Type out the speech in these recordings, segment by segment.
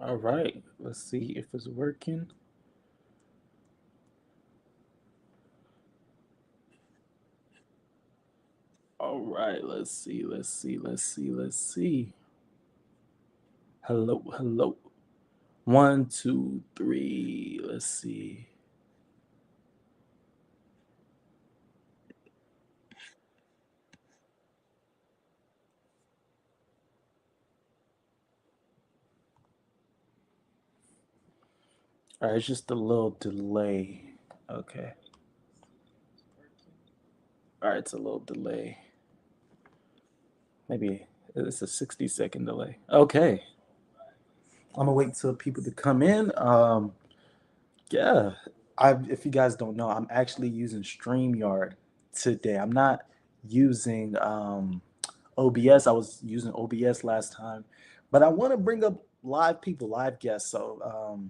All right, let's see if it's working. All right, let's see. Hello, hello. One, two, three. Let's see. All right, it's just a little delay. Okay. All right, it's a little delay. Maybe it's a 60-second delay. Okay. I'm gonna wait till people to come in. Yeah, if you guys don't know, I'm actually using StreamYard today. I'm not using OBS. I was using OBS last time, but I want to bring up live people, live guests. So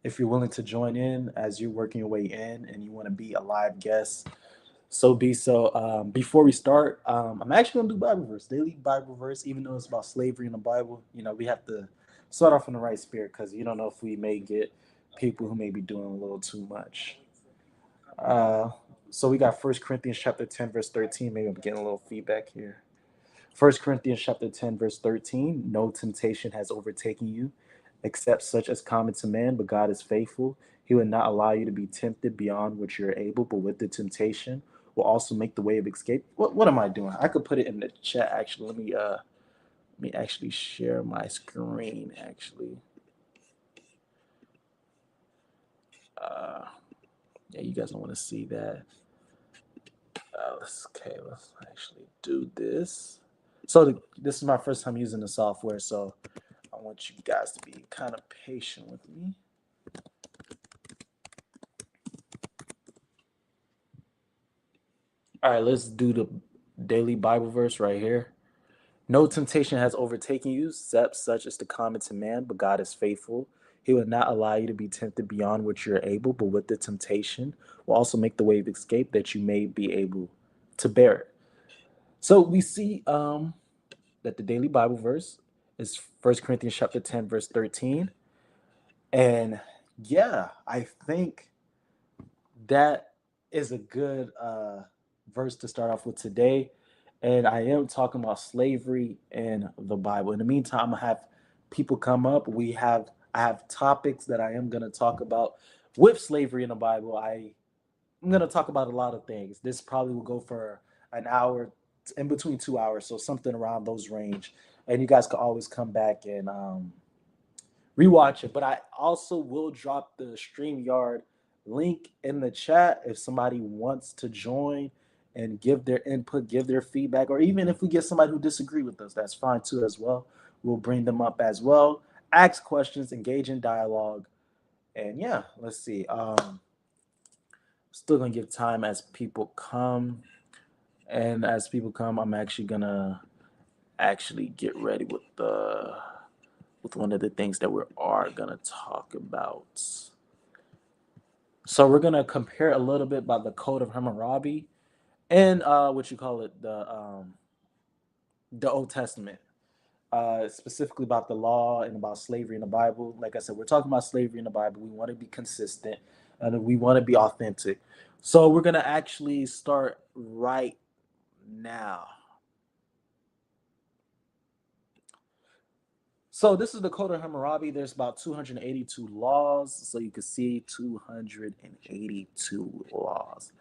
if you're willing to join in as you're working your way in and you want to be a live guest, so be so. Before we start, I'm actually gonna do Bible verse, daily Bible verse, even though it's about slavery in the Bible. We have to start off in the right spirit because you don't know if we may get people who may be doing a little too much. Uh, so we got First Corinthians chapter 10, verse 13. Maybe I'm getting a little feedback here. First Corinthians chapter 10, verse 13. No temptation has overtaken you, except such as common to man, but God is faithful. He will not allow you to be tempted beyond what you're able, but with the temptation will also make the way of escape. What am I doing? I could put it in the chat actually. Let me actually share my screen actually. Uh yeah, you guys don't want to see that. Let's actually do this. So this is my first time using the software, so I want you guys to be kind of patient with me. All right, let's do the daily Bible verse right here. No temptation has overtaken you, except such as to common to man, but God is faithful. He will not allow you to be tempted beyond what you're able, but with the temptation will also make the way of escape that you may be able to bear it. So we see that the daily Bible verse is First Corinthians chapter 10, verse 13. And yeah, I think that is a good verse to start off with today. And I am talking about slavery in the Bible. In the meantime, I have people come up. I have topics that I am going to talk about with slavery in the Bible. I'm going to talk about a lot of things. This probably will go for an hour, in between 2 hours, so something around those range. And you guys can always come back and rewatch it. But I also will drop the StreamYard link in the chat if somebody wants to join and give their input, give their feedback, or even if we get somebody who disagree with us, that's fine too as well. We'll bring them up as well. Ask questions, engage in dialogue, and yeah, let's see. Still gonna give time as people come, and as people come, I'm actually gonna actually get ready with one of the things that we are gonna talk about. So we're gonna compare a little bit about the Code of Hammurabi and what you call it, the Old Testament, specifically about the law and about slavery in the Bible. Like I said, we're talking about slavery in the Bible. We want to be consistent and we want to be authentic. So we're gonna actually start right now. So this is the Code of Hammurabi. There's about 282 laws. So you can see 282 laws.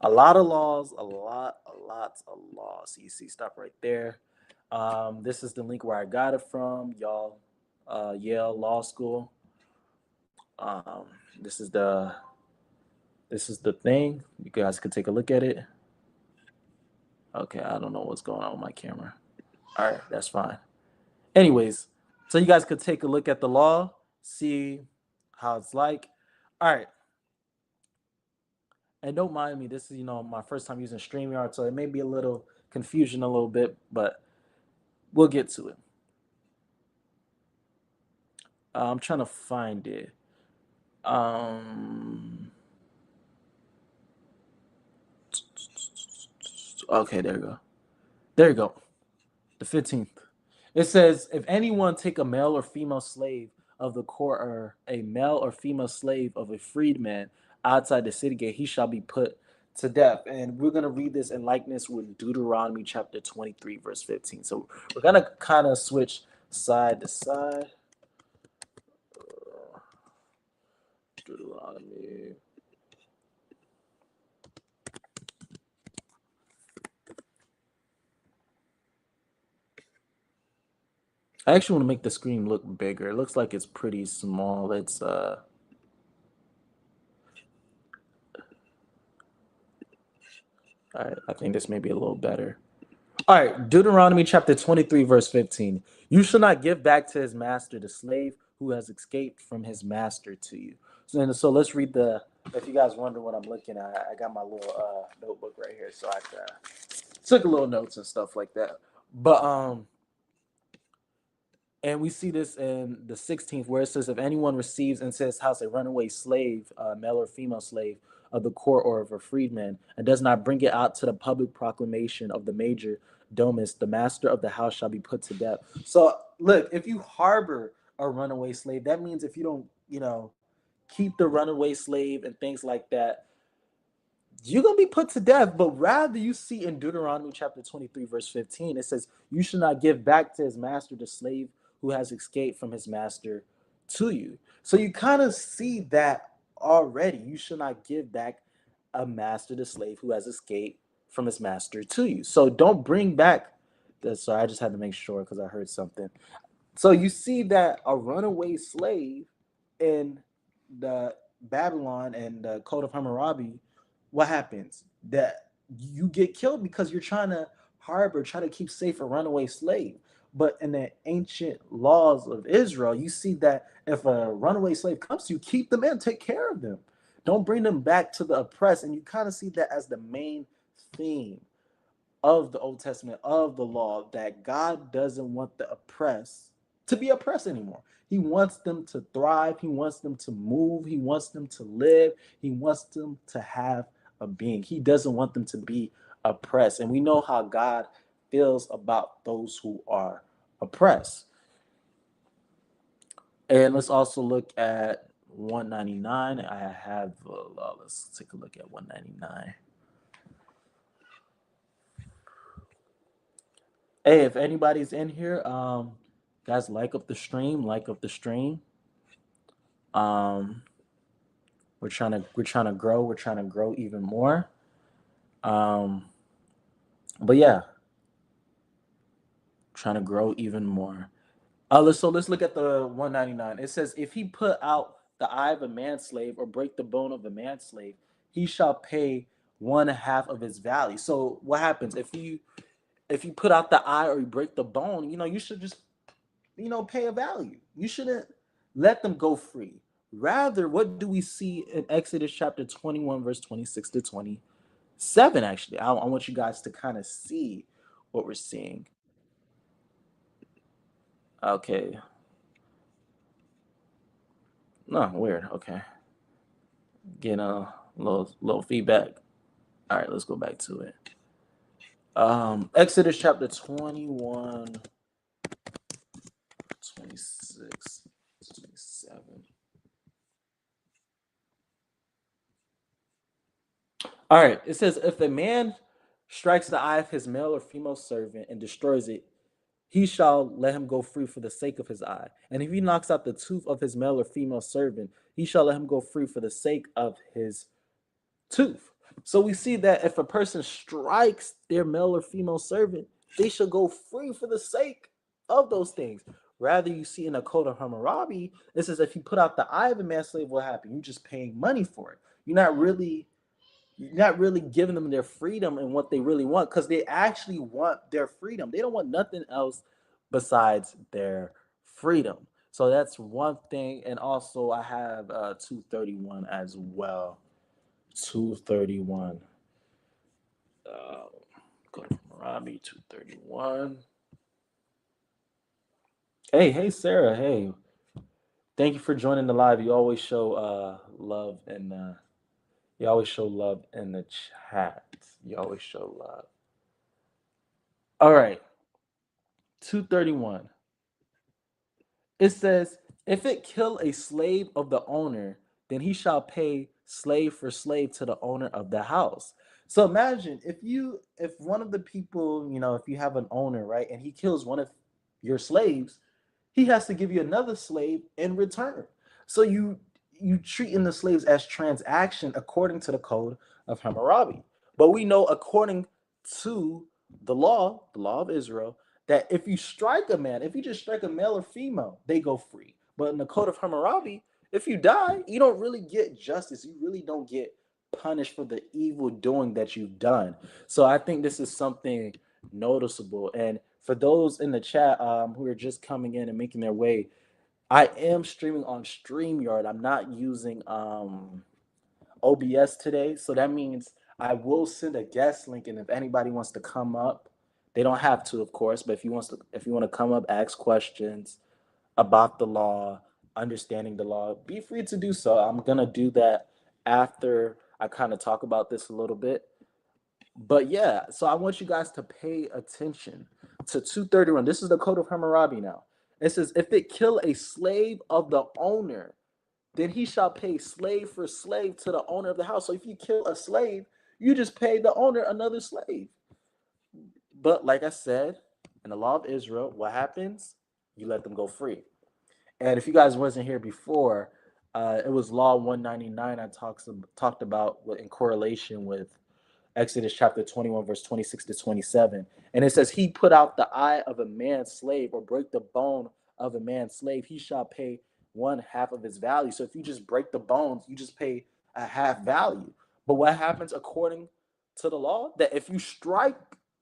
A lot of laws, a lot of laws. So you see stuff right there. This is the link where I got it from, y'all. Yale Law School. Um, this is the this is the thing. You guys can take a look at it. Okay, I don't know what's going on with my camera. All right, that's fine. Anyways, so you guys could take a look at the law, see how it's like. All right. And don't mind me, this is, my first time using StreamYard, so it may be a little confusion a little bit, but we'll get to it. I'm trying to find it. Um, okay, there you go. There you go. The 15th. It says, if anyone take a male or female slave of the court, or a male or female slave of a freedman outside the city gate, he shall be put to death. And we're going to read this in likeness with Deuteronomy chapter 23, verse 15. So we're going to kind of switch side to side. Deuteronomy. I actually want to make the screen look bigger. It looks like it's pretty small. It's all right, I think this may be a little better. All right, Deuteronomy chapter 23, verse 15. You shall not give back to his master the slave who has escaped from his master to you. So let's read the, if you guys wonder what I'm looking at, I got my little notebook right here. So I took a little notes and stuff like that. But and we see this in the 16th, where it says, if anyone receives into his house a runaway slave, male or female slave, of the court or of a freedman, and does not bring it out to the public proclamation of the major domus, the master of the house shall be put to death. So, look, if you harbor a runaway slave, that means if you don't, keep the runaway slave and things like that, you're going to be put to death. But rather, you see in Deuteronomy chapter 23, verse 15, it says, you should not give back to his master the slave who has escaped from his master to you. So you kind of see that already. You should not give back a master the slave who has escaped from his master to you. So don't bring back the, sorry, I just had to make sure because I heard something. So you see that a runaway slave in the Babylon and the Code of Hammurabi, what happens? That you get killed because you're trying to harbor, try to keep safe a runaway slave. But in the ancient laws of Israel, you see that if a runaway slave comes to you, keep them in, take care of them. Don't bring them back to the oppressed. And you kind of see that as the main theme of the Old Testament, of the law, that God doesn't want the oppressed to be oppressed anymore. He wants them to thrive. He wants them to move. He wants them to live. He wants them to have a being. He doesn't want them to be oppressed. And we know how God feels about those who are oppressed. And let's also look at 199. I have, let's take a look at 199. Hey, if anybody's in here, guys, like up the stream, like up the stream. Um, we're trying to grow, we're trying to grow even more. Um, but yeah, trying to grow even more. Let's look at the 199. It says, if he put out the eye of a manslave or break the bone of a manslave, he shall pay one half of his value. So what happens if you put out the eye or you break the bone? You should just pay a value. You shouldn't let them go free. Rather, what do we see in Exodus chapter 21, verse 26 to 27? Actually, I want you guys to kind of see what we're seeing. Okay. No, weird. Okay. Getting a little feedback. All right, let's go back to it. Exodus chapter 21, 26 to 27. All right, it says, if a man strikes the eye of his male or female servant and destroys it, he shall let him go free for the sake of his eye. And if he knocks out the tooth of his male or female servant, he shall let him go free for the sake of his tooth. So we see that if a person strikes their male or female servant, they shall go free for the sake of those things. Rather, you see in the Code of Hammurabi, it says if you put out the eye of a manslave, what happened? You're just paying money for it. You're not really giving them their freedom and what they really want, because they actually want their freedom. They don't want nothing else besides their freedom. So that's one thing. And also I have 231 as well. 231. Uh, go to Robbie 231. Hey, Sarah. Hey, thank you for joining the live. You always show love, and you always show love in the chat. You always show love. All right. 231. It says, if it kill a slave of the owner, then he shall pay slave for slave to the owner of the house. So imagine if one of the people, if you have an owner, right, and he kills one of your slaves, he has to give you another slave in return. So you treating the slaves as transaction according to the code of Hammurabi. But we know according to the law of Israel, that if you strike a man, if you just strike a male or female, they go free. But in the code of Hammurabi, if you die, you don't really get justice. You really don't get punished for the evil doing that you've done. So I think this is something noticeable. And for those in the chat who are just coming in and making their way, I am streaming on StreamYard. I'm not using OBS today. So that means I will send a guest link, and if anybody wants to come up, they don't have to, of course, but if you want to come up, ask questions about the law, understanding the law, be free to do so. I'm gonna do that after I kind of talk about this a little bit. But yeah, so I want you guys to pay attention to 231. This is the code of Hammurabi now. It says, if it kill a slave of the owner, then he shall pay slave for slave to the owner of the house. So if you kill a slave, you just pay the owner another slave. But like I said, in the law of Israel, what happens? You let them go free. And if you guys wasn't here before, it was Law 199 I talked about in correlation with Exodus chapter 21, verse 26 to 27. And it says, he put out the eye of a man's slave or break the bone of a man's slave, he shall pay one half of his value. So if you just break the bones, you just pay a half value. But what happens according to the law? That if you strike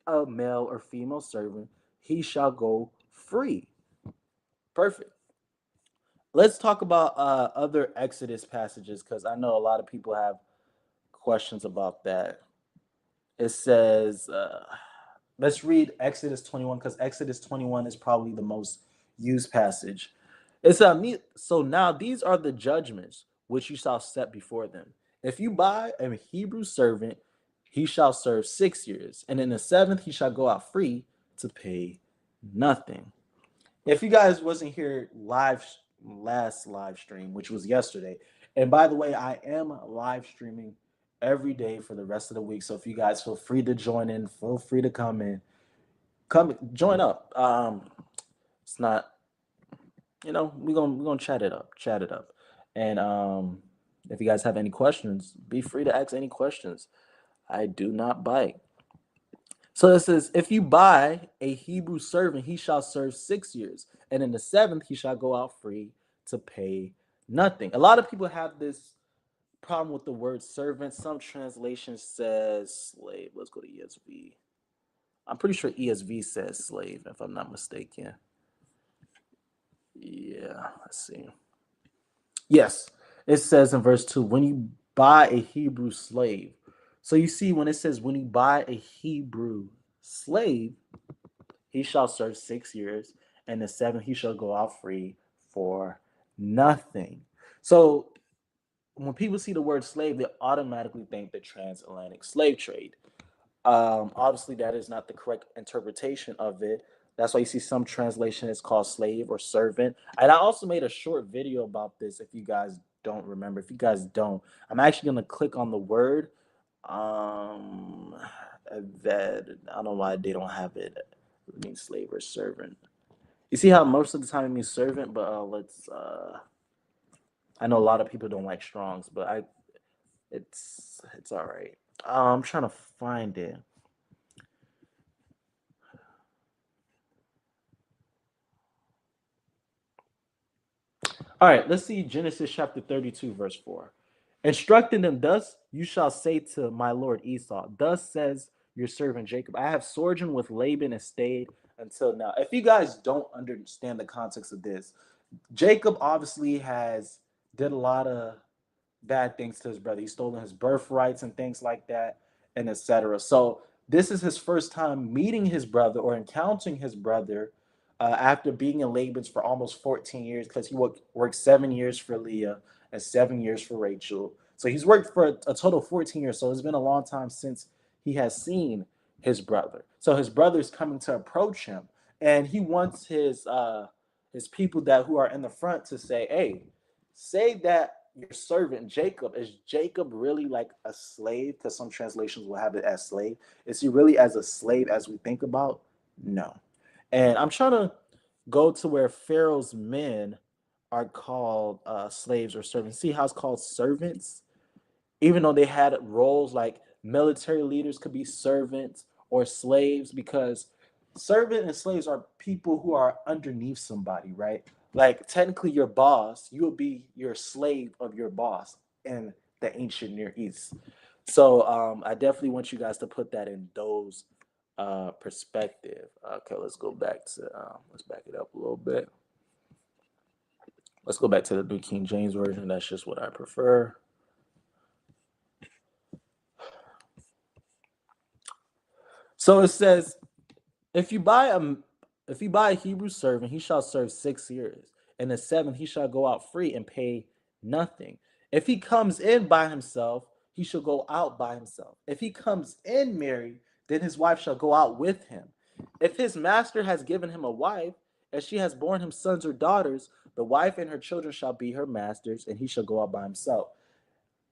a male or female servant, he shall go free. Perfect. Let's talk about other Exodus passages, because I know a lot of people have questions about that. It says, let's read Exodus 21, because Exodus 21 is probably the most used passage. It's so now these are the judgments which you shall set before them. If you buy a Hebrew servant, he shall serve 6 years, and in the seventh he shall go out free to pay nothing. If you guys wasn't here last live stream, which was yesterday, and by the way, I am live streaming every day for the rest of the week. So if you guys feel free to join in, feel free to come join up. It's not, we're gonna chat it up, and if you guys have any questions, be free to ask any questions. I do not bite. So it says, if you buy a Hebrew servant, he shall serve 6 years, and in the seventh he shall go out free to pay nothing. A lot of people have this problem with the word servant. Some translation says slave. Let's go to ESV. I'm pretty sure ESV says slave, if I'm not mistaken. Yeah, let's see. Yes, it says in verse 2, when you buy a Hebrew slave. So you see, when it says when you buy a Hebrew slave, he shall serve 6 years, and the seventh he shall go out free for nothing. So when people see the word slave, they automatically think the transatlantic slave trade. Obviously, that is not the correct interpretation of it. That's why you see some translation is called slave or servant. And I also made a short video about this. If you guys don't remember, if you guys don't, I'm actually gonna click on the word. That I don't know why they don't have it. It means slave or servant. You see how most of the time it means servant, but let's. I know a lot of people don't like Strongs, but it's all right. I'm trying to find it. All right, let's see Genesis chapter 32, verse 4. Instructing them, thus you shall say to my lord Esau, thus says your servant Jacob, I have sojourned with Laban and stayed until now. If you guys don't understand the context of this, Jacob obviously did a lot of bad things to his brother. He's stolen his birthrights and things like that, and etc. So this is his first time meeting his brother or encountering his brother after being in Laban's for almost 14 years, because he worked 7 years for Leah and 7 years for Rachel. So he's worked for a total of 14 years. So it's been a long time since he has seen his brother. So his brother is coming to approach him. And he wants his people that who are in the front to say, hey, say that your servant Jacob, is Jacob really like a slave? Because some translations will have it as slave. Is he really as a slave as we think about? No. And I'm trying to go to where Pharaoh's men are called slaves or servants. See how it's called servants? Even though they had roles like military leaders could be servants or slaves, because servant and slaves are people who are underneath somebody, right? Like technically your boss, you will be your slave of your boss in the ancient Near East. So I definitely want you guys to put that in those perspective. Okay, let's go back to let's back it up a little bit. Let's go back to the New King James Version. That's just what I prefer. So it says, if you buy a if you buy a Hebrew servant, he shall serve 6 years. In the seventh, he shall go out free and pay nothing. If he comes in by himself, he shall go out by himself. If he comes in married, then his wife shall go out with him. If his master has given him a wife, and she has borne him sons or daughters, the wife and her children shall be her masters, and he shall go out by himself.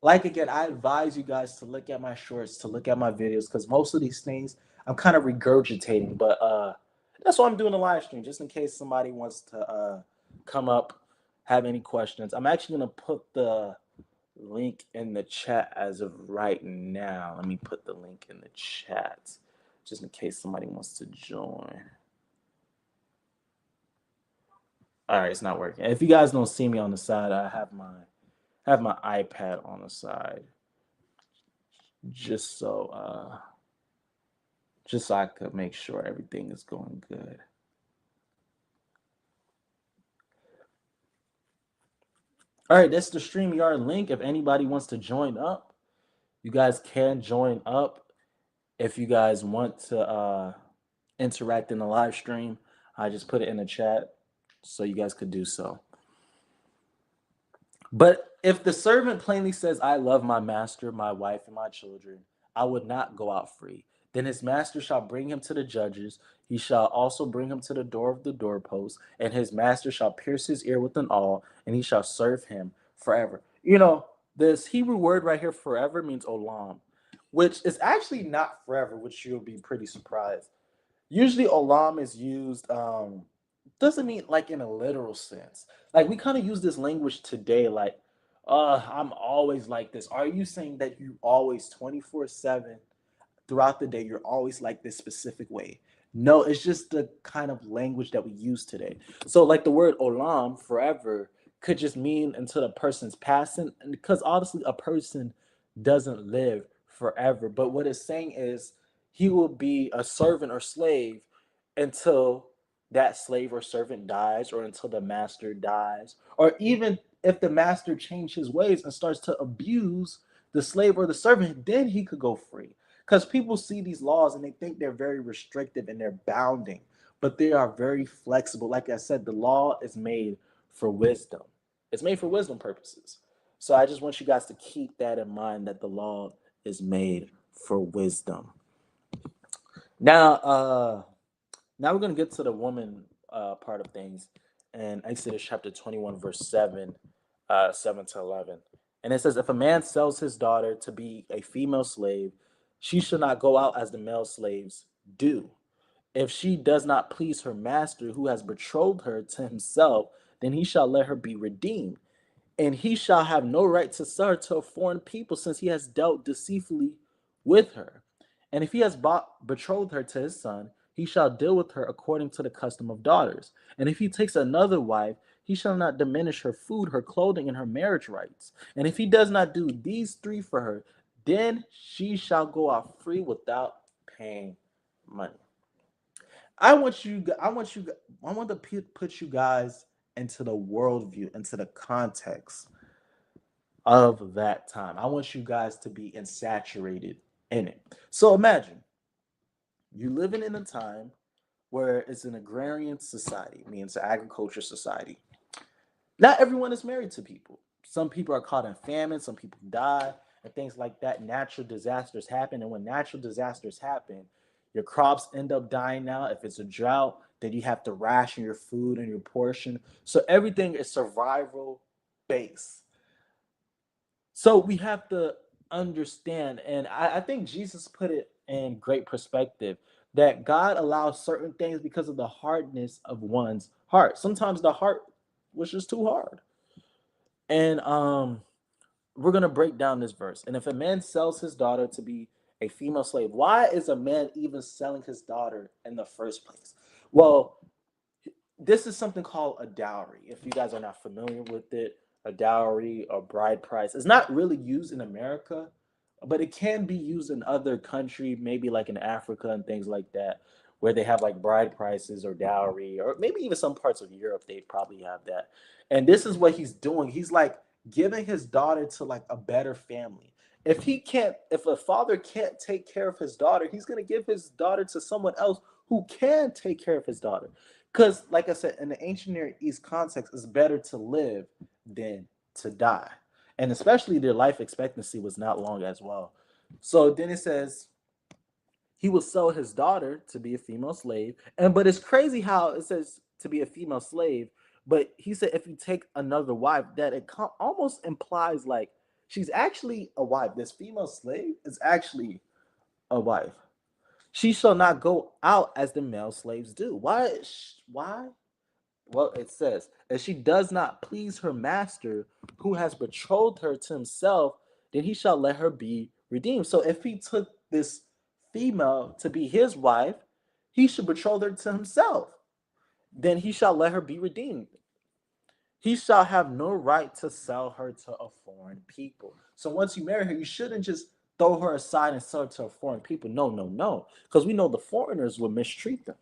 Like again, I advise you guys to look at my shorts, to look at my videos, because most of these things I'm kind of regurgitating, but that's why I'm doing a live stream, just in case somebody wants to come up, have any questions. I'm actually gonna put the link in the chat as of right now. Let me put the link in the chat, just in case somebody wants to join. All right, it's not working. If you guys don't see me on the side, I have my iPad on the side, just so just so I could make sure everything is going good. All right, that's the StreamYard link. If anybody wants to join up, you guys can join up. If you guys want to interact in the live stream, I just put it in the chat so you guys could do so. But if the servant plainly says, I love my master, my wife, and my children, I would not go out free. Then his master shall bring him to the judges. He shall also bring him to the door of the doorpost, and his master shall pierce his ear with an awl, and he shall serve him forever. You know, this Hebrew word right here, forever, means olam, which is actually not forever, which you'll be pretty surprised. Usually, olam is used doesn't mean like in a literal sense. Like we kind of use this language today, like, I'm always like this. Are you saying that you always 24/7 throughout the day, you're always like this specific way? No, it's just the kind of language that we use today. So, like the word olam, forever, could just mean until the person's passing, because obviously a person doesn't live forever. But what it's saying is he will be a servant or slave until that slave or servant dies, or until the master dies, or even if the master changes his ways and starts to abuse the slave or the servant, then he could go free. Because people see these laws and they think they're very restrictive and they're bounding, but they are very flexible. Like I said, the law is made for wisdom. It's made for wisdom purposes. So I just want you guys to keep that in mind, that the law is made for wisdom. Now, now we're gonna get to the woman part of things in Exodus chapter 21, verse 7, 7 to 11. And it says, if a man sells his daughter to be a female slave, she shall not go out as the male slaves do. If she does not please her master who has betrothed her to himself, then he shall let her be redeemed. And he shall have no right to sell her to a foreign people, since he has dealt deceitfully with her. And if he has betrothed her to his son, he shall deal with her according to the custom of daughters. And if he takes another wife, he shall not diminish her food, her clothing, and her marriage rights. And if he does not do these three for her, then she shall go out free without paying money. I want to put you guys into the worldview, into the context of that time. I want you guys to be insaturated in it. So imagine you living in a time where it's an agrarian society, means an agriculture society. Not everyone is married to people. Some people are caught in famine, some people die, and things like that. Natural disasters happen. And when natural disasters happen, Your crops end up dying out. If it's a drought, then you have to ration your food and your portion. So everything is survival based. So we have to understand, and I think Jesus put it in great perspective, that God allows certain things because of the hardness of one's heart. Sometimes the heart was just too hard. And we're gonna break down this verse. And if a man sells his daughter to be a female slave, why is a man even selling his daughter in the first place? Well, this is something called a dowry. If you guys are not familiar with it, a dowry or bride price is not really used in America, but it can be used in other countries, maybe like in Africa and things like that, where they have like bride prices or dowry, or maybe even some parts of Europe, they probably have that. And this is what he's doing. He's like giving his daughter to like a better family. If a father can't take care of his daughter, he's going to give his daughter to someone else who can take care of his daughter. Because, like I said, in the ancient Near East context, it's better to live than to die. And especially their life expectancy was not long as well. So then it says he will sell his daughter to be a female slave. But it's crazy how it says to be a female slave. But he said if you take another wife, that almost implies like she's actually a wife. This female slave is actually a wife. She shall not go out as the male slaves do. Why? Why? Well, it says, if she does not please her master who has betrothed her to himself, then he shall let her be redeemed. So if he took this female to be his wife, he should betroth her to himself. Then he shall let her be redeemed. He shall have no right to sell her to a foreign people. So once you marry her, you shouldn't just throw her aside and sell her to a foreign people. No, no, no. Because we know the foreigners will mistreat them.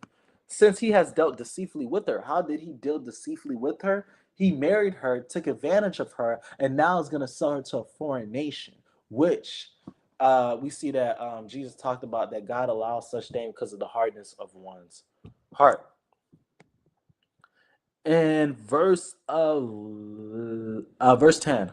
Since he has dealt deceitfully with her, how did he deal deceitfully with her? He married her, took advantage of her, and now is going to sell her to a foreign nation, which we see that Jesus talked about that God allows such things because of the hardness of one's heart. And verse 10,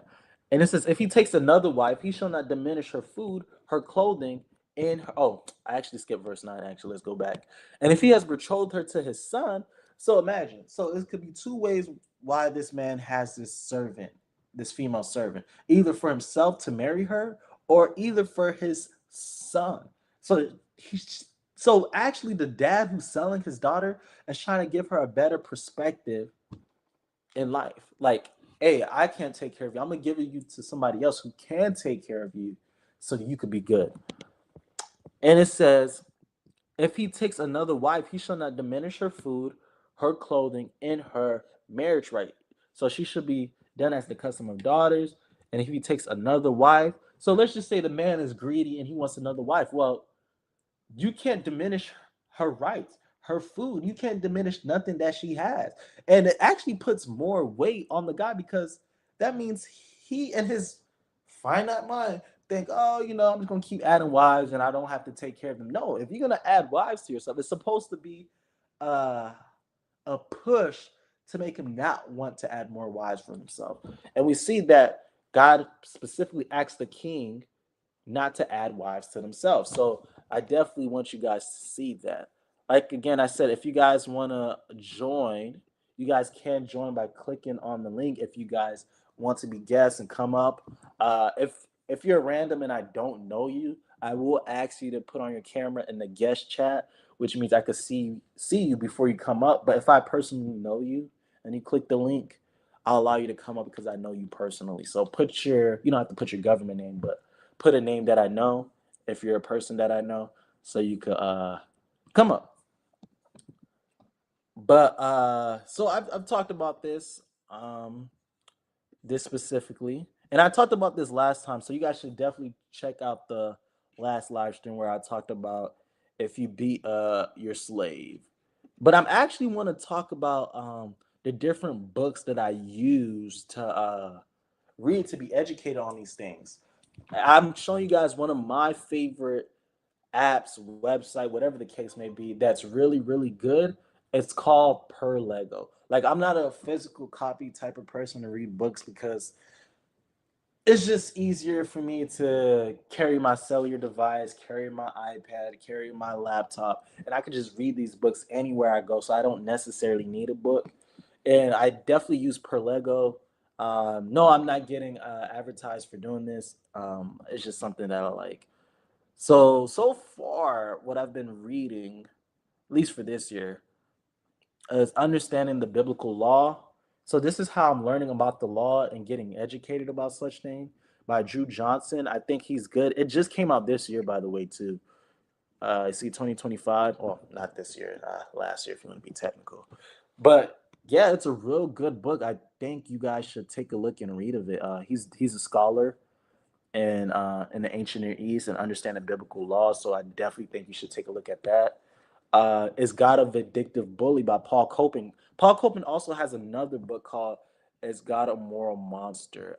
and it says, if he takes another wife, he shall not diminish her food, her clothing, in her. Oh, I actually skipped verse 9. Actually, let's go back. And if he has betrothed her to his son, so imagine. So it could be two ways why this man has this servant, this female servant, either for himself to marry her, or either for his son. So he's so actually the dad who's selling his daughter is trying to give her a better perspective in life. Like, hey, I can't take care of you. I'm gonna give you to somebody else who can take care of you so that you could be good. And it says, if he takes another wife, he shall not diminish her food, her clothing, and her marriage right. So she should be done as the custom of daughters. And if he takes another wife, so let's just say the man is greedy and he wants another wife. Well, you can't diminish her rights, her food. You can't diminish nothing that she has. And it actually puts more weight on the guy because that means he and his finite mind think, oh, I'm just gonna keep adding wives and I don't have to take care of them. No, if you're gonna add wives to yourself, it's supposed to be uh, a push to make him not want to add more wives for himself. And we see that God specifically asked the king not to add wives to themselves. So I definitely want you guys to see that. Like again, I said, if you guys want to join, you guys can join by clicking on the link. If you guys want to be guests and come up, if you're random and I don't know you, I will ask you to put on your camera in the guest chat, which means I could see you before you come up. But if I personally know you and you click the link, I'll allow you to come up because I know you personally. So you don't have to put your government name, but put a name that I know if you're a person that I know, so you could come up. But so I've talked about this specifically, and I talked about this last time, so you guys should definitely check out the last live stream where I talked about if you beat your slave. But I'm actually want to talk about the different books that I use to read to be educated on these things. I'm showing you guys one of my favorite apps, website, whatever the case may be, that's really, really good. It's called Per Lego. Like, I'm not a physical copy type of person to read books because it's just easier for me to carry my cellular device, carry my iPad, carry my laptop, and I can just read these books anywhere I go. So I don't necessarily need a book. And I definitely use Perlego. No, I'm not getting advertised for doing this. It's just something that I like. So far, what I've been reading, at least for this year, is understanding the biblical law. So this is how I'm learning about the law and getting educated about such thing by Drew Johnson. I think he's good. It just came out this year, by the way, too. I see 2025. Well, not this year, last year, if you want to be technical. But yeah, it's a real good book. I think you guys should take a look and read of it. He's a scholar in the ancient Near East and understand the biblical law. So I definitely think you should take a look at that. Is God a Vindictive Bully by Paul Copan. Paul Copan also has another book called Is God a Moral Monster?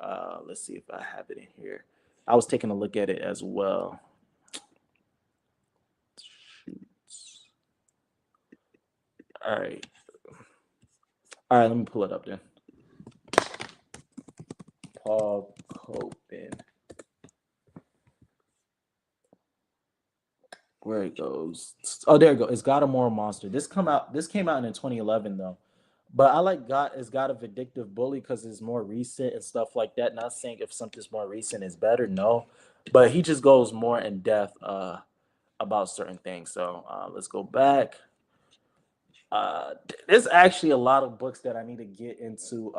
Let's see if I have it in here. I was taking a look at it as well. Shoots. All right. All right, let me pull it up then. Paul Copan. Where it goes. Oh, there it goes. It's God a Moral Monster. This came out in 2011 though. But I like God is God a Vindictive Bully because it's more recent and stuff like that. Not saying if something's more recent is better, no. But he just goes more in depth about certain things. So let's go back. There's actually a lot of books that I need to get into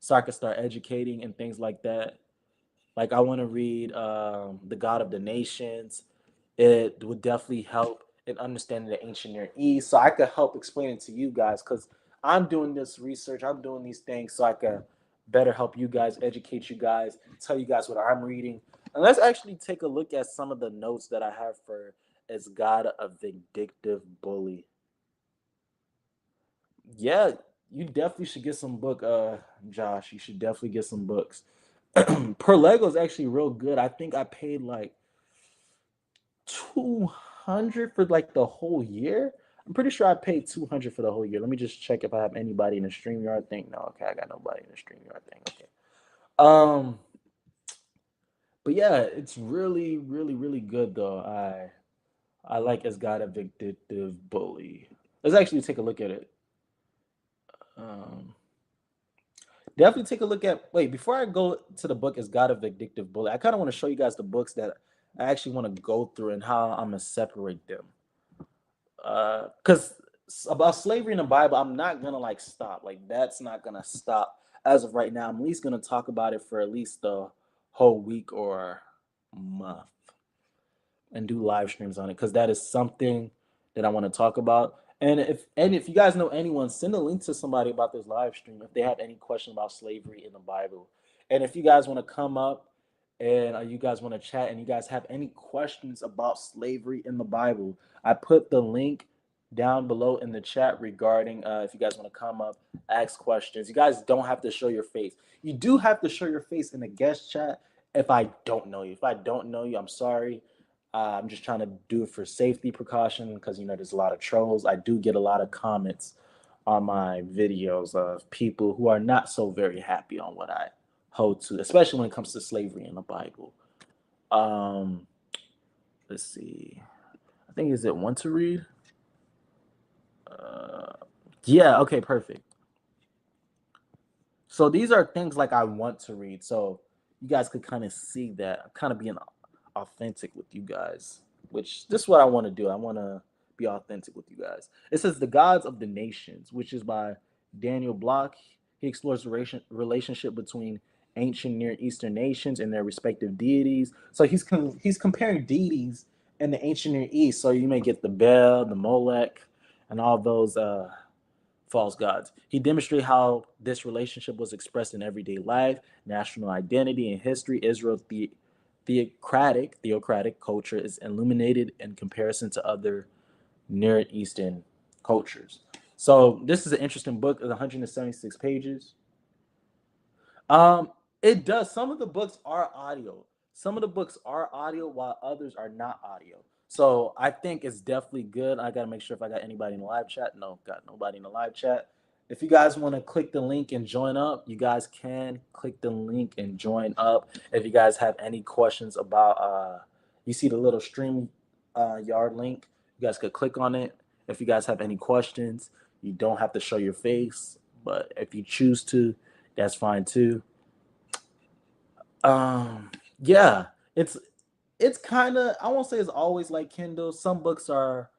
so I can start educating and things like that. Like I want to read The God of the Nations. It would definitely help in understanding the ancient Near East. So I could help explain it to you guys because I'm doing this research, I'm doing these things so I can better help you guys, educate you guys, tell you guys what I'm reading. And let's actually take a look at some of the notes that I have for Is God a Vindictive Bully? Yeah, you definitely should get some book, Josh. You should definitely get some books. Per Lego is actually real good. I think I paid like 200 for like the whole year. I'm pretty sure I paid 200 for the whole year. Let me just check if I have anybody in the StreamYard thing. No, okay, I got nobody in the StreamYard thing. Okay. Um, but yeah, it's really, really, really good though. I like As God a Vindictive Bully. Let's actually take a look at it. Um, Definitely take a look at. Wait, before I go to the book, Is God a Vindictive Bully? I kind of want to show you guys the books that I actually want to go through and how I'm gonna separate them. Because about slavery in the Bible, I'm not gonna like stop. Like that's not gonna stop as of right now. I'm at least gonna talk about it for at least the whole week or month and do live streams on it because that is something that I want to talk about. And if you guys know anyone, send a link to somebody about this live stream if they have any question about slavery in the Bible. And if you guys want to come up and you guys want to chat and you guys have any questions about slavery in the Bible, I put the link down below in the chat regarding if you guys want to come up, ask questions. You guys don't have to show your face. You do have to show your face in the guest chat if I don't know you. If I don't know you, I'm sorry. I'm just trying to do it for safety precaution because there's a lot of trolls. I do get a lot of comments on my videos of people who are not so very happy on what I hold to, especially when it comes to slavery in the Bible. Um, let's see. I think is it one to read? Uh, yeah. Okay. Perfect. So these are things like I want to read. So you guys could kind of see that I'm kind of being authentic with you guys, which this is what I want to do. I want to be authentic with you guys. It says The Gods of the Nations, which is by Daniel Block. He explores the relationship between ancient Near Eastern nations and their respective deities. So he's comparing deities in the ancient Near East. So you may get the Bel, the Molech, and all those false gods. He demonstrated how this relationship was expressed in everyday life, national identity, and history. Israel's theocratic culture is illuminated in comparison to other Near Eastern cultures. So this is an interesting book. It's 176 pages. Um, it does. Some of the books are audio. Some of the books are audio, while others are not audio. So I think it's definitely good. I gotta make sure if I got anybody in the live chat. No, got nobody in the live chat. If you guys want to click the link and join up, you guys can click the link and join up. If you guys have any questions about, you see the little stream yard link, you guys could click on it. If you guys have any questions, you don't have to show your face, but if you choose to, that's fine too. Um, yeah, it's kind of, I won't say it's always like Kindle. Some books are,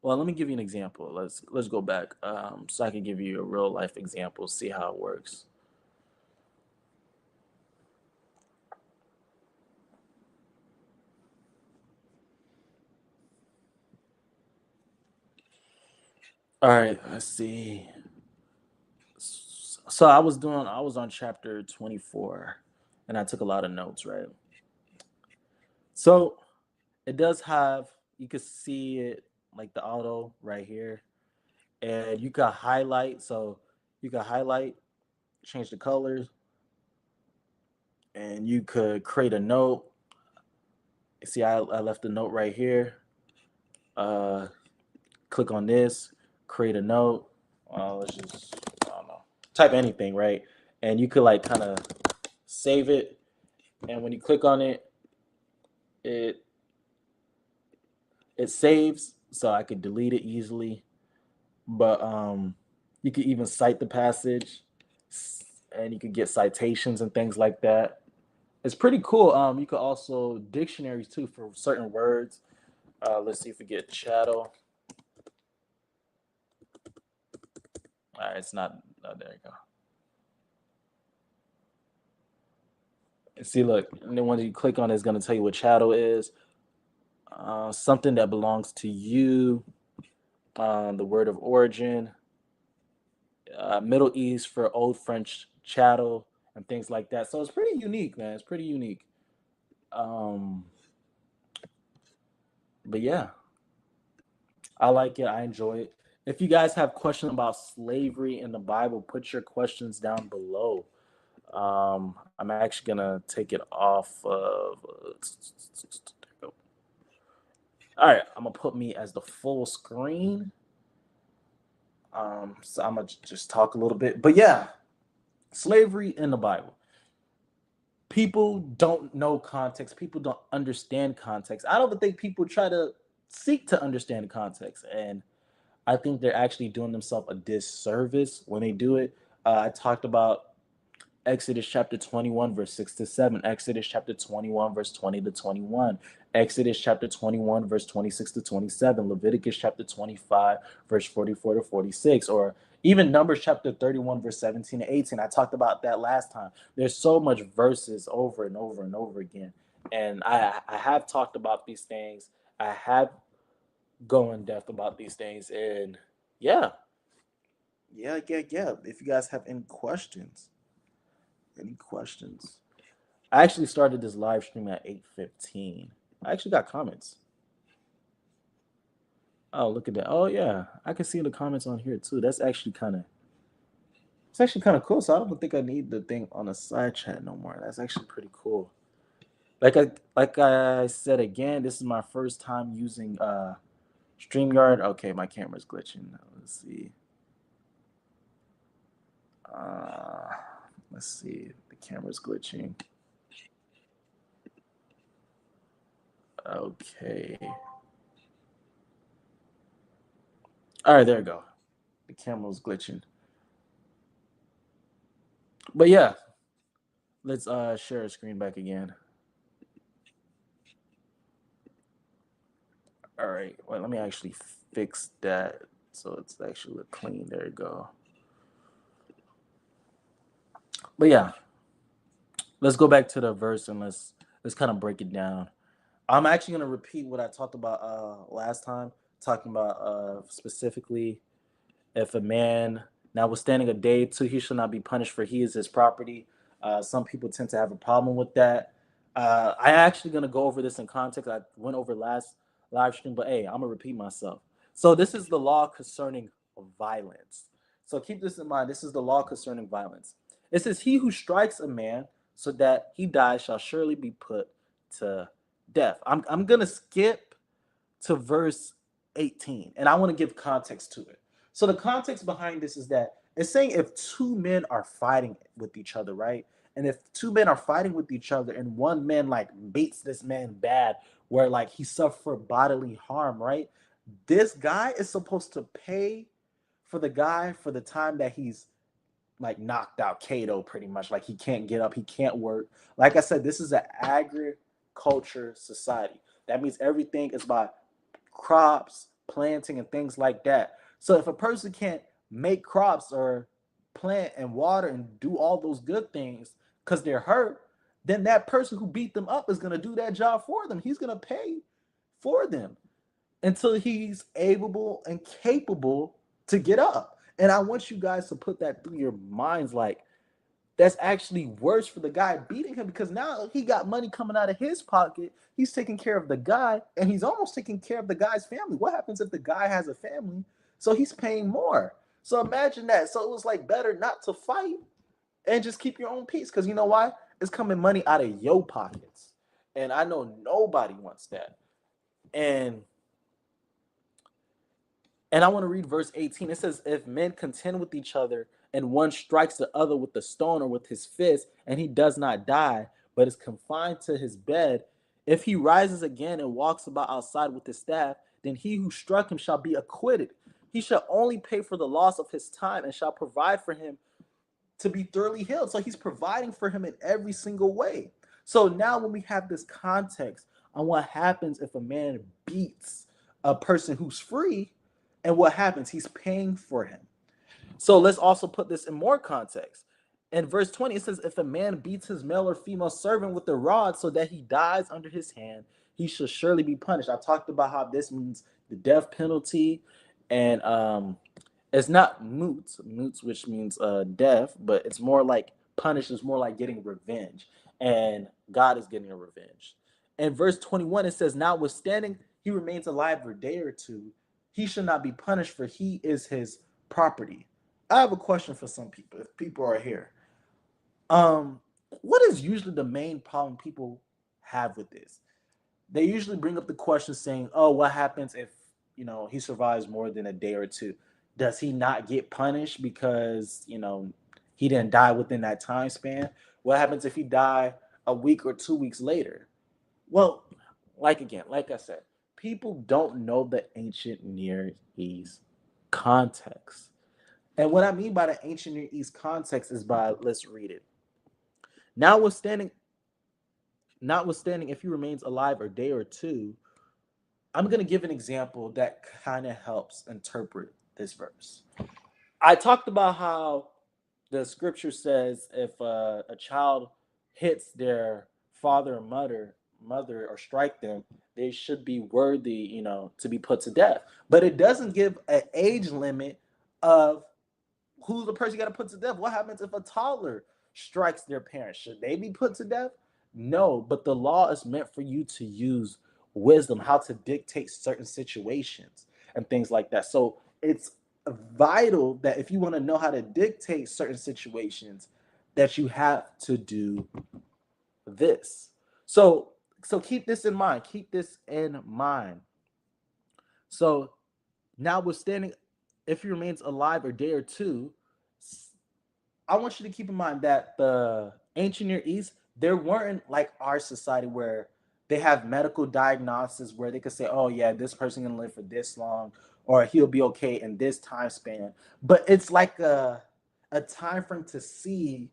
well, let me give you an example. Let's go back, so I can give you a real life example, see how it works. All right, let's see. So I was on chapter 24, and I took a lot of notes, right? So it does have, you can see it like the auto right here, and you can highlight. So you can highlight, change the colors, and you could create a note. See, I left a note right here. Uh, Click on this, create a note. Let's just, I don't know, type anything, right? And you could like kind of save it. And when you click on it, it it saves, so I could delete it easily. But you could even cite the passage, and you could get citations and things like that. It's pretty cool. You could also dictionaries too for certain words. Let's see if we get chattel. All right, it's not. Oh, there you go. See, look, and then when you click on it, it's going to tell you what chattel is. Something that belongs to you. The word of origin. Middle East for Old French chattel and things like that. So it's pretty unique, man. It's pretty unique. Um, but yeah, I like it. I enjoy it. If you guys have questions about slavery in the Bible, put your questions down below. I'm actually gonna take it off of. All right, I'm gonna put me as the full screen. So I'm gonna just talk a little bit, but yeah, slavery in the Bible. People don't know context. People don't understand context. I don't even think people try to seek to understand context, and I think they're actually doing themselves a disservice when they do it. I talked about Exodus chapter 21, verse 6 to 7, Exodus chapter 21, verse 20 to 21, Exodus chapter 21, verse 26 to 27, Leviticus chapter 25, verse 44 to 46, or even Numbers chapter 31, verse 17 to 18. I talked about that last time. There's so much verses over and over and over again. And I have talked about these things. I have go in depth about these things. And yeah, yeah. If you guys have any questions. I actually started this live stream at 8:15. I actually got comments. Oh, look at that. Oh yeah, I can see the comments on here too. It's actually kind of cool. So I don't think I need the thing on the side chat no more. That's actually pretty cool. Like I said again, this is my first time using StreamYard. Okay, my camera's glitching. Let's see. Uh let's see. The camera's glitching. Okay. All right, there we go. The camera was glitching. But yeah, let's share a screen back again. All right. Well, let me actually fix that so it's actually look clean. There you go. But yeah, let's go back to the verse and let's kind of break it down. I'm actually gonna repeat what I talked about last time, talking about specifically if a man notwithstanding a day or two, he shall not be punished, for he is his property. Some people tend to have a problem with that. I actually gonna go over this in context. I went over last live stream, but hey, I'm gonna repeat myself. So this is the law concerning violence. So keep this in mind. This is the law concerning violence. It says, "He who strikes a man so that he dies shall surely be put to death." I'm gonna skip to verse 18, and I want to give context to it. So the context behind this is that it's saying if two men are fighting with each other, right? And if two men are fighting with each other and one man like beats this man bad, where like he suffered bodily harm, right? This guy is supposed to pay for the guy for the time that he's like knocked out Kato pretty much. Like he can't get up, he can't work. Like I said, this is an agriculture society. That means everything is by crops, planting, and things like that. So if a person can't make crops or plant and water and do all those good things because they're hurt, then that person who beat them up is going to do that job for them. He's going to pay for them until he's able and capable to get up. And I want you guys to put that through your minds, like that's actually worse for the guy beating him because now he got money coming out of his pocket. He's taking care of the guy and he's almost taking care of the guy's family. What happens if the guy has a family? So he's paying more. So imagine that. So it was like better not to fight and just keep your own peace because you know why? It's coming money out of your pockets. And I know nobody wants that. And I want to read verse 18. It says, if men contend with each other, and one strikes the other with the stone or with his fist, and he does not die, but is confined to his bed, if he rises again and walks about outside with his staff, then he who struck him shall be acquitted. He shall only pay for the loss of his time and shall provide for him to be thoroughly healed. So he's providing for him in every single way. So now when we have this context on what happens if a man beats a person who's free, and what happens? He's paying for him. So let's also put this in more context. In verse 20, it says, if a man beats his male or female servant with a rod so that he dies under his hand, he shall surely be punished. I talked about how this means the death penalty, and it's not moots, which means death, but it's more like punish is more like getting revenge, and God is getting a revenge. In verse 21, it says, notwithstanding he remains alive for a day or two, he should not be punished, for he is his property. I have a question for some people, if people are here. Um, what is usually the main problem people have with this? They usually bring up the question saying, "Oh, what happens if he survives more than a day or two? Does he not get punished because he didn't die within that time span? What happens if he die a week or 2 weeks later?" Well, like I said, people don't know the ancient Near East context. And what I mean by the ancient Near East context is by, let's read it. Notwithstanding, notwithstanding if he remains alive a day or two, I'm going to give an example that kind of helps interpret this verse. I talked about how the scripture says if a child hits their father or mother or strike them, they should be worthy, to be put to death. But it doesn't give an age limit of who's the person you got to put to death. What happens if a toddler strikes their parents? Should they be put to death? No, but the law is meant for you to use wisdom, how to dictate certain situations and things like that. So it's vital that if you want to know how to dictate certain situations, that you have to do this. So keep this in mind. Keep this in mind. So notwithstanding, if he remains alive a day or two, I want you to keep in mind that the ancient Near East, there weren't like our society where they have medical diagnosis where they could say, oh yeah, this person can live for this long, or he'll be okay in this time span. But it's like a time frame to see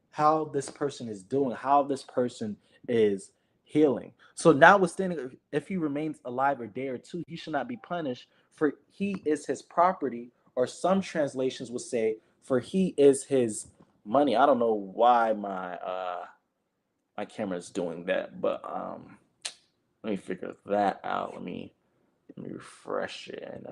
how this person is doing, how this person is healing. So notwithstanding, if he remains alive a day or two, he should not be punished, for he is his property, or some translations would say, for he is his money. I don't know why my camera is doing that, but let me figure that out. Let me refresh it and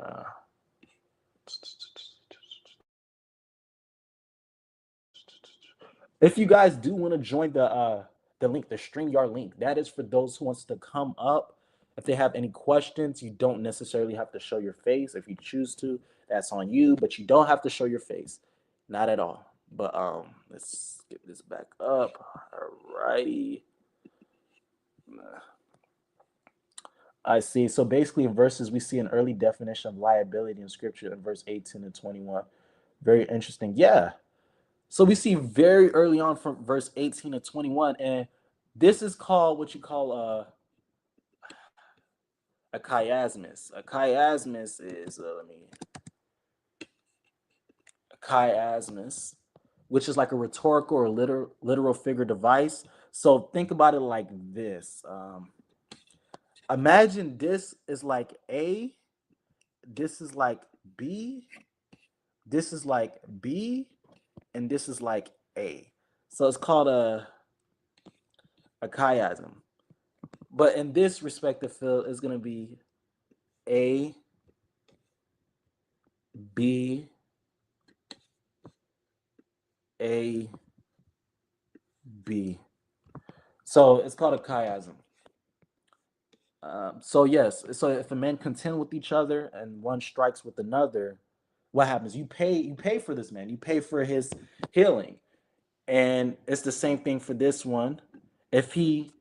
if you guys do want to join the link, the StreamYard link, that is for those who wants to come up. If they have any questions, you don't necessarily have to show your face. If you choose to, that's on you, but you don't have to show your face. Not at all. But let's get this back up. Alrighty. I see. So basically, in verses, we see an early definition of liability in scripture in verse 18 and 21. Very interesting. Yeah. So we see very early on from verse 18 to 21, and this is called what you call a chiasmus. A chiasmus is, let me, a chiasmus, which is like a rhetorical or literal figure device. So think about it like this. Imagine this is like A, this is like B, this is like B, and this is like A. So it's called a chiasm. But in this respective field, it's going to be A, B, A, B. So it's called a chiasm. So yes, so if a man contend with each other and one strikes with another, what happens? You pay for this man. You pay for his healing, and it's the same thing for this one. If he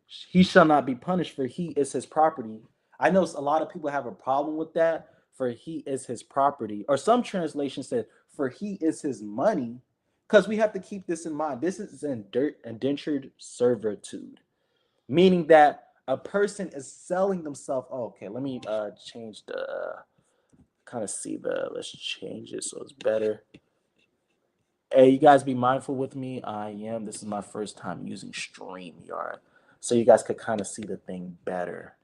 shall not be punished, for he is his property. I know a lot of people have a problem with that. For he is his property, or some translations said, for he is his money, because we have to keep this in mind. This is indentured servitude, meaning that a person is selling themselves. Oh, okay, let me change the kind of see the. Let's change it so it's better. Hey, you guys be mindful with me. I am. This is my first time using StreamYard, so you guys could kind of see the thing better.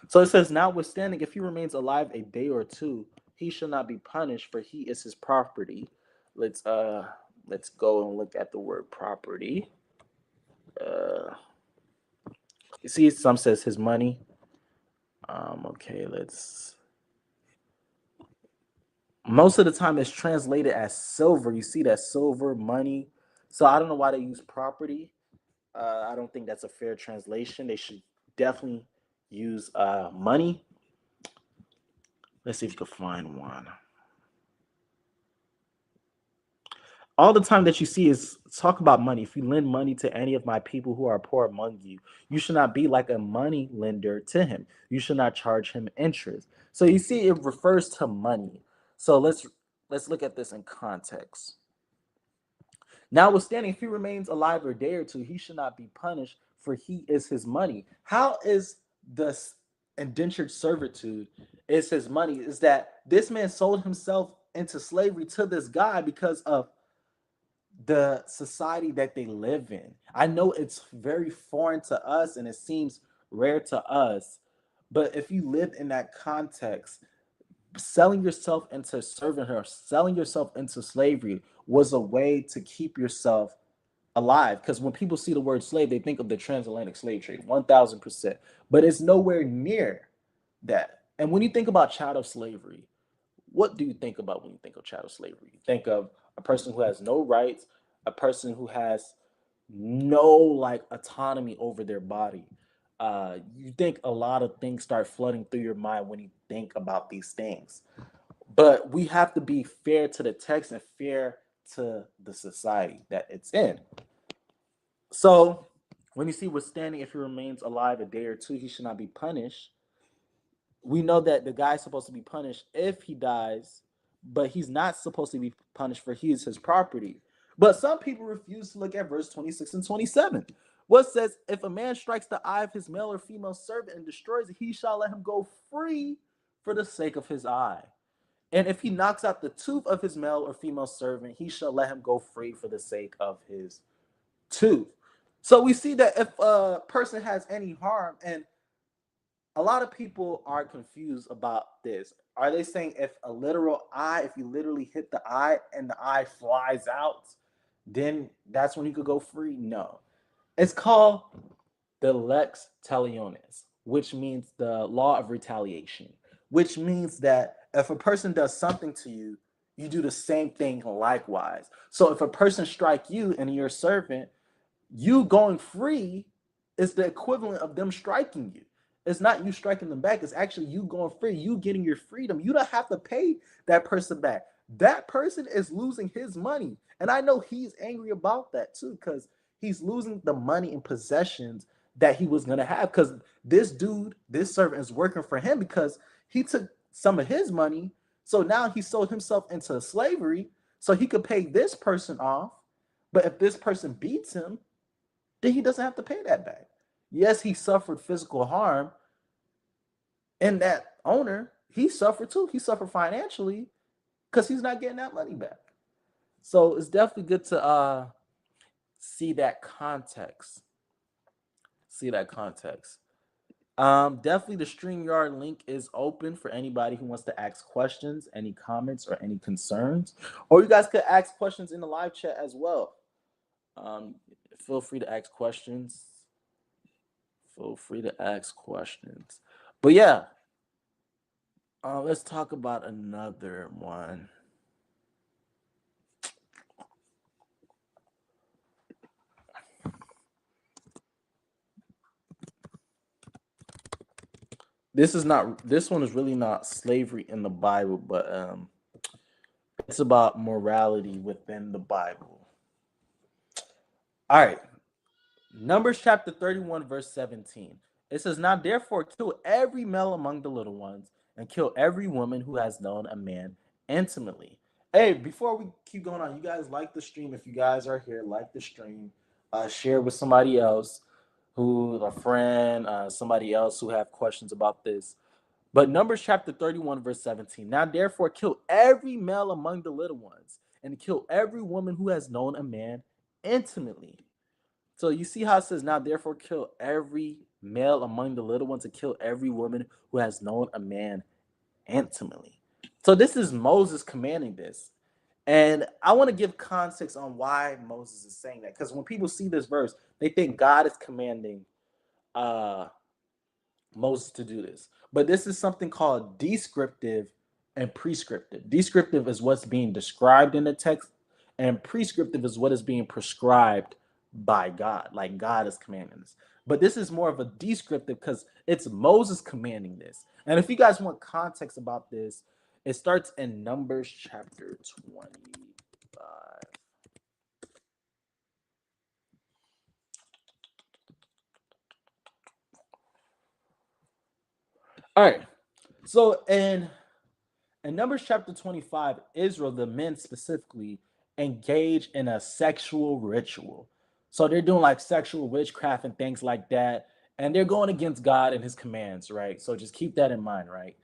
So it says, notwithstanding, if he remains alive a day or two, he shall not be punished, for he is his property. Let's go and look at the word property. Uh, you see, some says his money. Okay, let's. Most of the time, it's translated as silver. You see that silver money. So I don't know why they use property. I don't think that's a fair translation. They should definitely use money. Let's see if you can find one. All the time that you see is talk about money. If you lend money to any of my people who are poor among you, you should not be like a money lender to him. You should not charge him interest. So you see, it refers to money. So let's look at this in context. Notwithstanding, if he remains alive a day or two, he should not be punished, for he is his money. How is this indentured servitude is his money? Is that this man sold himself into slavery to this guy because of the society that they live in. I know it's very foreign to us and it seems rare to us, but if you live in that context, selling yourself into servanthood, selling yourself into slavery was a way to keep yourself alive. Because when people see the word slave, they think of the transatlantic slave trade, 1000%. But it's nowhere near that. And when you think about chattel slavery, what do you think about when you think of chattel slavery? You think of a person who has no rights, a person who has no like autonomy over their body. You think a lot of things start flooding through your mind when you think about these things. But we have to be fair to the text and fair to the society that it's in. So when you see withstanding, if he remains alive a day or two, he should not be punished. We know that the guy's supposed to be punished if he dies, but he's not supposed to be punished for he is his property. But some people refuse to look at verse 26 and 27. What says, if a man strikes the eye of his male or female servant and destroys it, he shall let him go free for the sake of his eye. And if he knocks out the tooth of his male or female servant, he shall let him go free for the sake of his tooth. So we see that if a person has any harm, and a lot of people are confused about this. Are they saying if a literal eye, if you literally hit the eye and the eye flies out, then that's when you could go free? No. It's called the lex talionis, which means the law of retaliation, which means that if a person does something to you, you do the same thing likewise. So if a person strike you and you're a servant, you going free is the equivalent of them striking you. It's not you striking them back. It's actually you going free, you getting your freedom. You don't have to pay that person back. That person is losing his money. And I know he's angry about that too, because he's losing the money and possessions that he was going to have, because this dude, this servant is working for him because he took some of his money. So now he sold himself into slavery so he could pay this person off. But if this person beats him, then he doesn't have to pay that back. Yes, he suffered physical harm, and that owner, he suffered too. He suffered financially because he's not getting that money back. So it's definitely good to see that context. See that context. Definitely the StreamYard link is open for anybody who wants to ask questions, any comments, or any concerns. Or you guys could ask questions in the live chat as well. Feel free to ask questions. Feel free to ask questions. But yeah, let's talk about another one. This one is really not slavery in the Bible, but it's about morality within the Bible. All right. Numbers chapter 31, verse 17. It says, "Now therefore kill every male among the little ones, and kill every woman who has known a man intimately." Hey, before we keep going on, you guys like the stream. If you guys are here, like the stream. Share with somebody else, who a friend, somebody else who have questions about this. But Numbers chapter 31, verse 17. "Now therefore kill every male among the little ones, and kill every woman who has known a man intimately." So you see how it says, "Now therefore kill every male among the little ones, and kill every woman who has known a man intimately." So this is Moses commanding this. And I want to give context on why Moses is saying that. Because when people see this verse, they think God is commanding uh, Moses to do this. But this is something called descriptive and prescriptive. Descriptive is what's being described in the text, and prescriptive is what is being prescribed by God. Like God is commanding this. But this is more of a descriptive because it's Moses commanding this. And if you guys want context about this, it starts in Numbers chapter 25. All right. So in Numbers chapter 25, Israel, the men specifically, engage in a sexual ritual. So they're doing like sexual witchcraft and things like that. And they're going against God and his commands, right? So just keep that in mind, right?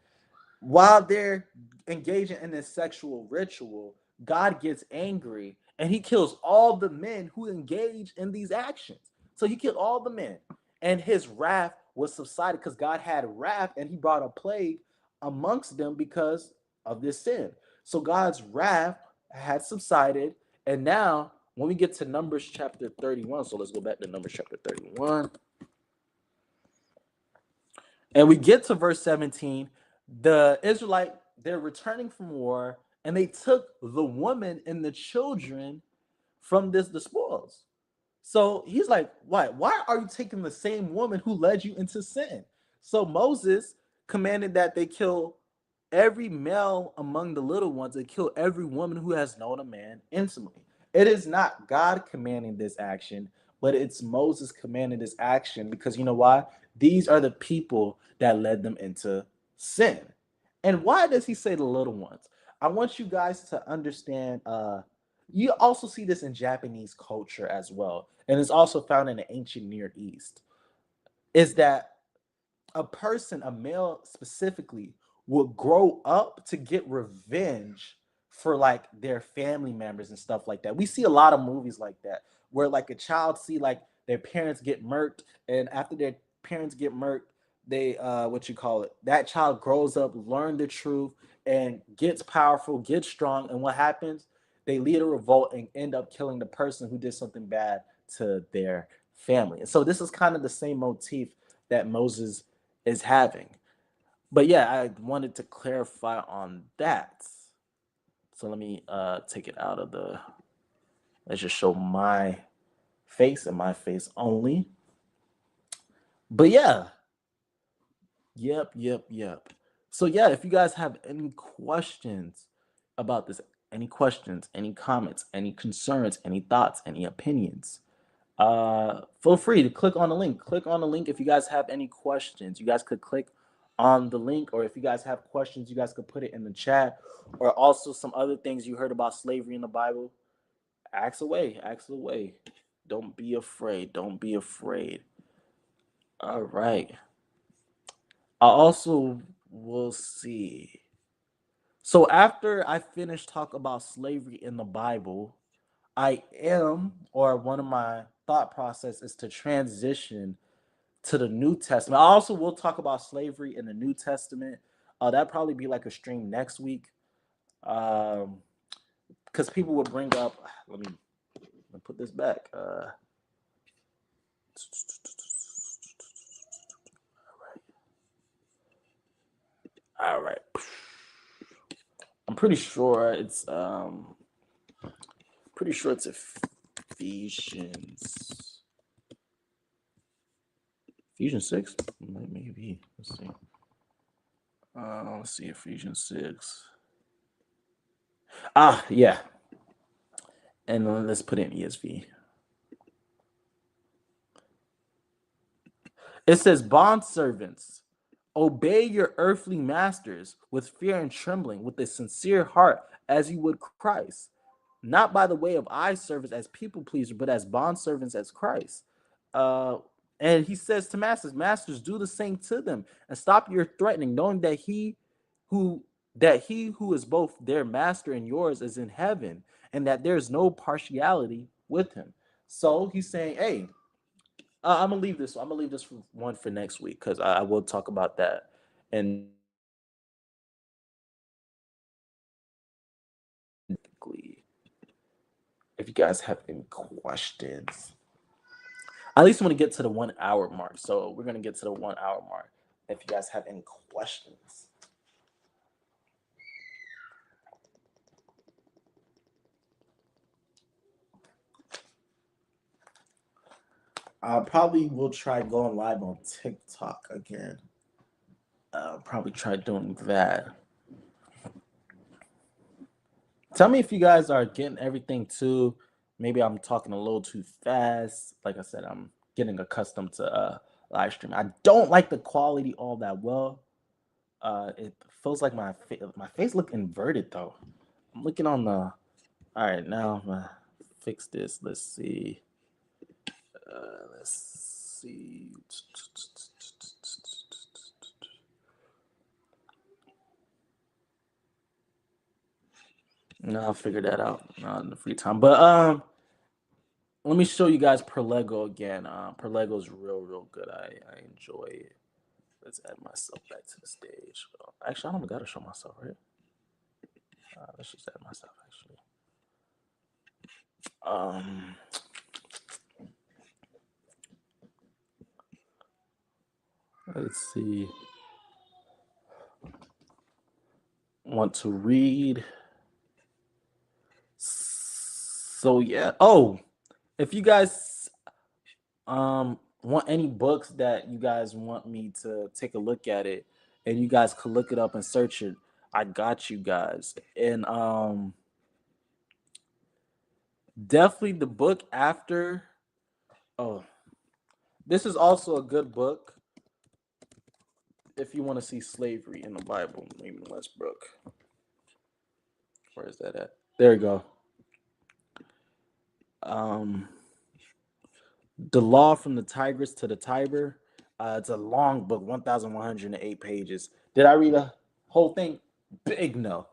While they're engaging in this sexual ritual, God gets angry and he kills all the men who engage in these actions. So he killed all the men, and his wrath was subsided because God had wrath and he brought a plague amongst them because of this sin. So God's wrath had subsided, and now when we get to Numbers chapter 31, so let's go back to Numbers chapter 31. And we get to verse 17. The Israelite, they're returning from war, and they took the woman and the children from the spoils. So he's like, why? Why are you taking the same woman who led you into sin? So Moses commanded that they kill every male among the little ones and kill every woman who has known a man intimately. It is not God commanding this action, but it's Moses commanding this action because you know why? These are the people that led them into sin. And why does he say the little ones? I want you guys to understand. You also see this in Japanese culture as well, and it's also found in the ancient Near East. Is that a person, a male specifically, will grow up to get revenge for like their family members and stuff like that. We see a lot of movies like that where like a child see like their parents get murked, and after their parents get murked, they what you call it, that child grows up, learn the truth, and gets powerful, gets strong, and what happens? They lead a revolt and end up killing the person who did something bad to their family. And so this is kind of the same motif that Moses is having. But yeah, I wanted to clarify on that. So let me take it out of the, let's just show my face and my face only. But yeah, yep. So yeah, if you guys have any questions about this, any questions, any comments, any concerns, any thoughts, any opinions, feel free to click on the link. Click on the link if you guys have any questions. You guys could click on the link, or if you guys have questions, you guys could put it in the chat, or also some other things you heard about slavery in the Bible. Ask away. Ask away. Don't be afraid. Don't be afraid. All right. I also will see. So after I finish talk about slavery in the Bible, or one of my thought process is to transition to the New Testament. I also will talk about slavery in the New Testament. That'd probably be like a stream next week. Because people will bring up, let me put this back. All right. I'm pretty sure it's Ephesians. Ephesians 6? Maybe. Let's see. Let's see, Ephesians 6. Yeah. And let's put in ESV. It says, bondservants, obey your earthly masters with fear and trembling, with a sincere heart, as you would Christ, not by the way of eye service as people pleasers, but as bondservants as Christ. And he says to masters, do the same to them, and stop your threatening, knowing that he who is both their master and yours is in heaven, and that there's no partiality with him. So he's saying, hey, I'm gonna leave this. I'm gonna leave this one for next week, because I will talk about that. And if you guys have any questions, I at least want to get to the 1 hour mark. So we're gonna get to the 1 hour mark. If you guys have any questions. I probably will try going live on TikTok again. I'll probably try doing that. Tell me if you guys are getting everything too. Maybe I'm talking a little too fast. Like I said, I'm getting accustomed to live stream. I don't like the quality all that well. It feels like my face look inverted though. I'm looking on the. All right, now I'm gonna fix this. Let's see. Let's see. No, I'll figure that out in the free time. But let me show you guys Perlego again. Perlego is real good. I enjoy it. Let's add myself back to the stage. Actually, I don't gotta show myself, right? Let's just add myself actually. Let's see. Want to read? So yeah. Oh, if you guys want any books that you guys want me to take a look at it, and you guys could look it up and search it, I got you guys. And definitely the book after. Oh, this is also a good book if you want to see slavery in the Bible. Raymond Westbrook. Where is that at? There you go. The Law from the Tigris to the Tiber. It's a long book, 1,108 pages. Did I read the whole thing? Big no.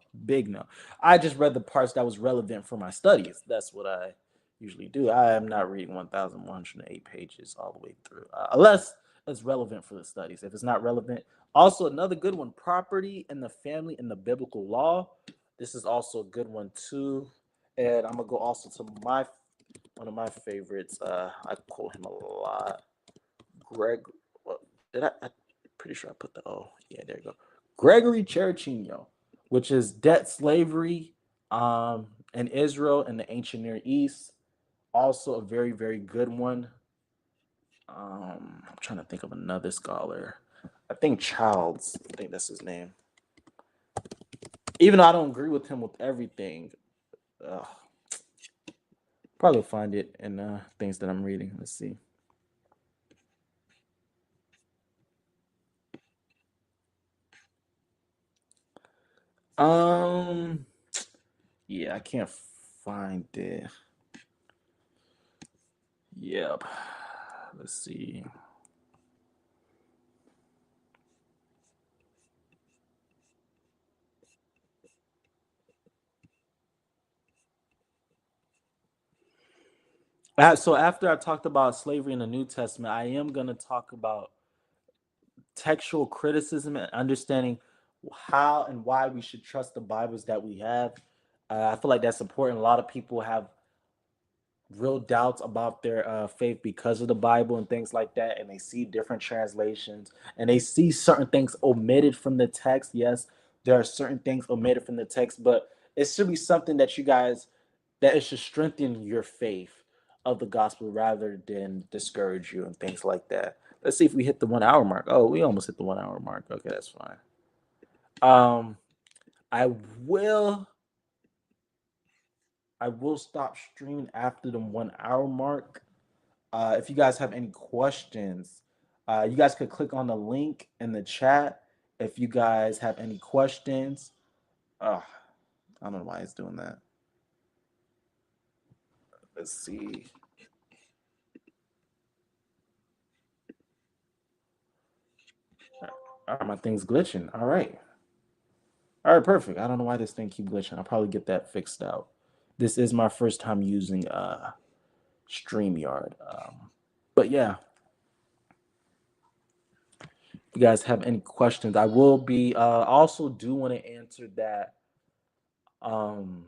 I just read the parts that was relevant for my studies. That's what I usually do. I am not reading 1,108 pages all the way through, unless it's relevant for the studies. If it's not relevant, also another good one, Property and the Family in the Biblical Law. This is also a good one too. And I'm gonna go also to one of my favorites. I quote him a lot. Greg, what did I'm pretty sure I put the oh yeah, there you go. Gregory Cherchino, which is Debt Slavery in Israel and the Ancient Near East. Also a very good one. I'm trying to think of another scholar. I think Childs. I think that's his name. Even though I don't agree with him with everything, Probably find it in things that I'm reading. Let's see. Um, yeah, I can't find it. Yep. Let's see. So after I talked about slavery in the New Testament, I am going to talk about textual criticism and understanding how and why we should trust the Bibles that we have. I feel like that's important. A lot of people have real doubts about their faith because of the Bible and things like that, and they see different translations and they see certain things omitted from the text. Yes, there are certain things omitted from the text, but it should be something that you guys that it should strengthen your faith of the gospel rather than discourage you and things like that. Let's see if we hit the 1 hour mark. Oh, we almost hit the 1 hour mark. Okay, that's fine. Um, I will I will stop streaming after the 1 hour mark. If you guys have any questions, you guys could click on the link in the chat. If you guys have any questions, I don't know why it's doing that. Let's see. All right, my thing's glitching. All right, perfect. I don't know why this thing keep glitching. I'll probably get that fixed out. This is my first time using StreamYard. But yeah, if you guys have any questions, I will be also do want to answer um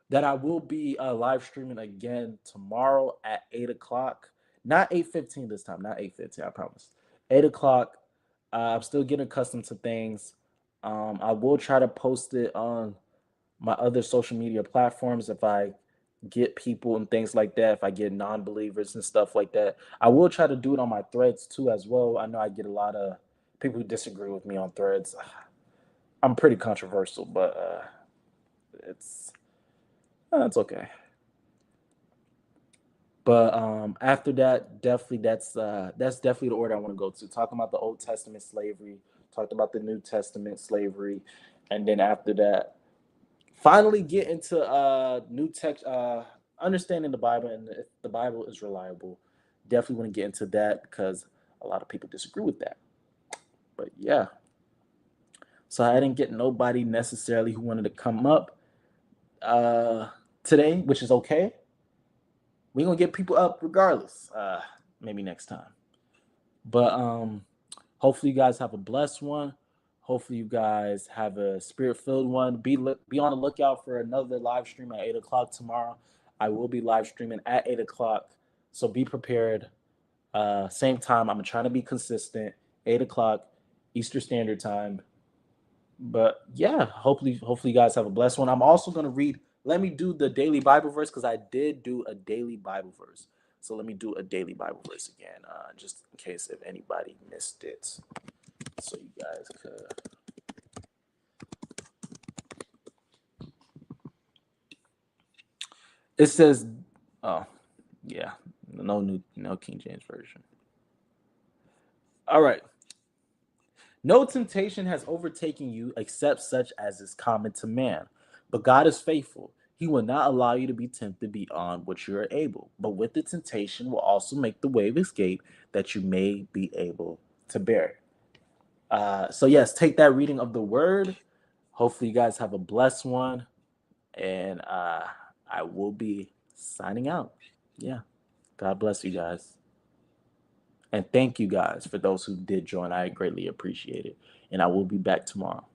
that I will be live streaming again tomorrow at 8 o'clock. Not 8:15 this time. Not 8:15. I promise. 8 o'clock. I'm still getting accustomed to things. I will try to post it on my other social media platforms if I get people and things like that. If I get non-believers and stuff like that, I will try to do it on my threads too as well. I know I get a lot of people who disagree with me on threads. I'm pretty controversial, but it's it's okay. But after that, definitely that's definitely the order I want to go to. Talking about the Old Testament slavery, talked about the New Testament slavery, and then after that, finally get into new text, understanding the Bible and if the Bible is reliable. Definitely want to get into that because a lot of people disagree with that. But yeah, so I didn't get nobody necessarily who wanted to come up uh, today, which is okay. We're gonna get people up regardless. Maybe next time. But hopefully you guys have a blessed one. Hopefully you guys have a spirit filled one. Be on the lookout for another live stream at 8 o'clock tomorrow. I will be live streaming at 8 o'clock, so be prepared. Same time. I'm trying to be consistent. 8 o'clock Eastern Standard Time. But yeah, hopefully you guys have a blessed one. I'm also gonna read. Let me do the daily Bible verse because I did do a daily Bible verse. So let me do a daily Bible verse again, just in case if anybody missed it, so you guys could. It says, oh yeah, no King James version. All right. No temptation has overtaken you except such as is common to man. But God is faithful. He will not allow you to be tempted beyond what you are able. But with the temptation will also make the way of escape that you may be able to bear. So, yes, take that reading of the word. Hopefully, you guys have a blessed one. And I will be signing out. Yeah. God bless you guys. And thank you guys for those who did join. I greatly appreciate it. And I will be back tomorrow.